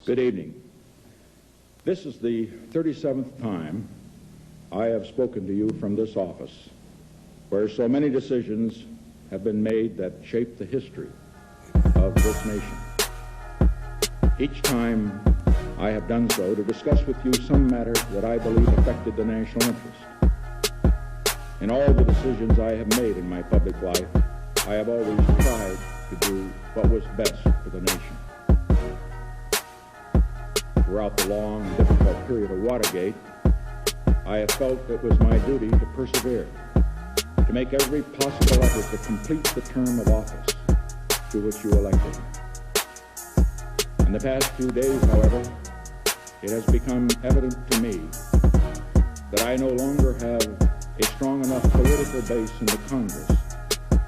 Good evening. This is the 37th time I have spoken to you from this office, where so many decisions have been made that shape the history of this nation. Each time I have done so to discuss with you some matter that I believe affected the national interest. In all the decisions I have made in my public life, I have always tried to do what was best for the nation. Throughout the long and difficult period of Watergate, I have felt it was my duty to persevere, to make every possible effort to complete the term of office to which you elected me. In the past few days, however, it has become evident to me that I no longer have a strong enough political base in the Congress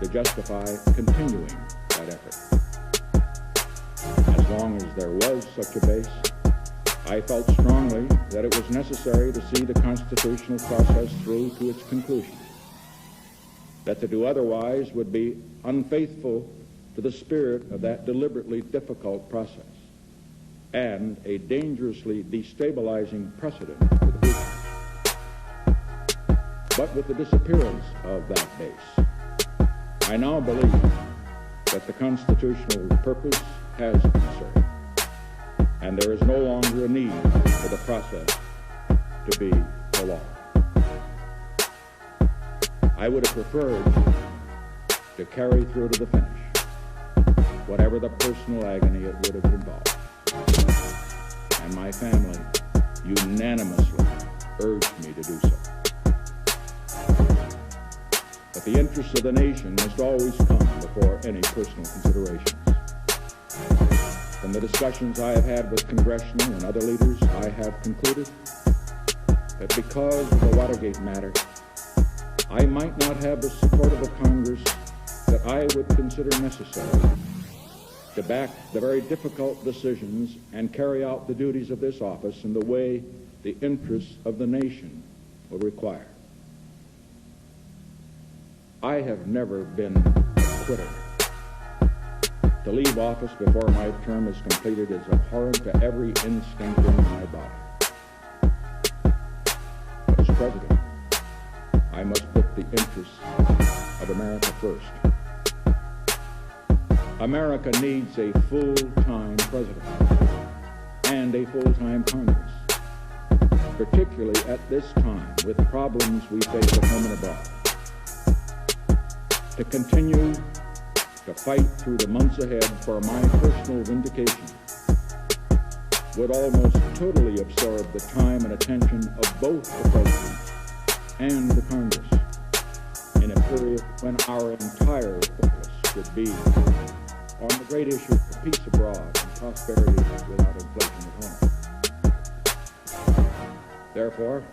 to justify continuing that effort. As long as there was such a base, I felt strongly that it was necessary to see the constitutional process through to its conclusion, that to do otherwise would be unfaithful to the spirit of that deliberately difficult process and a dangerously destabilizing precedent for the future. But with the disappearance of that base, I now believe that the constitutional purpose has been served, and there is no longer a need for the process to be prolonged. I would have preferred to carry through to the finish, whatever the personal agony it would have involved. And my family unanimously urged me to do so. But the interests of the nation must always come before any personal considerations. From the discussions I have had with congressional and other leaders, I have concluded that because of the Watergate matter, I might not have the support of a Congress that I would consider necessary to back the very difficult decisions and carry out the duties of this office in the way the interests of the nation will require. I have never been a quitter. To leave office before my term is completed is abhorrent to every instinct in my body. But as president, I must put the interests of America first. America needs a full-time president and a full-time Congress, particularly at this time with problems we face at home and abroad. To continue to fight through the months ahead for my personal vindication would almost totally absorb the time and attention of both the President and the Congress in a period when our entire focus should be on the great issue of peace abroad and prosperity without inflation at home. Therefore,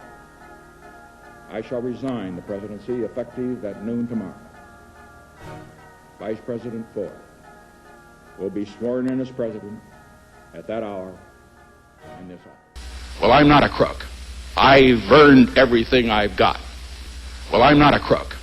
I shall resign the presidency effective at noon tomorrow. Vice President Ford will be sworn in as president at that hour in this office. Well, I'm not a crook. I've earned everything I've got. Well, I'm not a crook.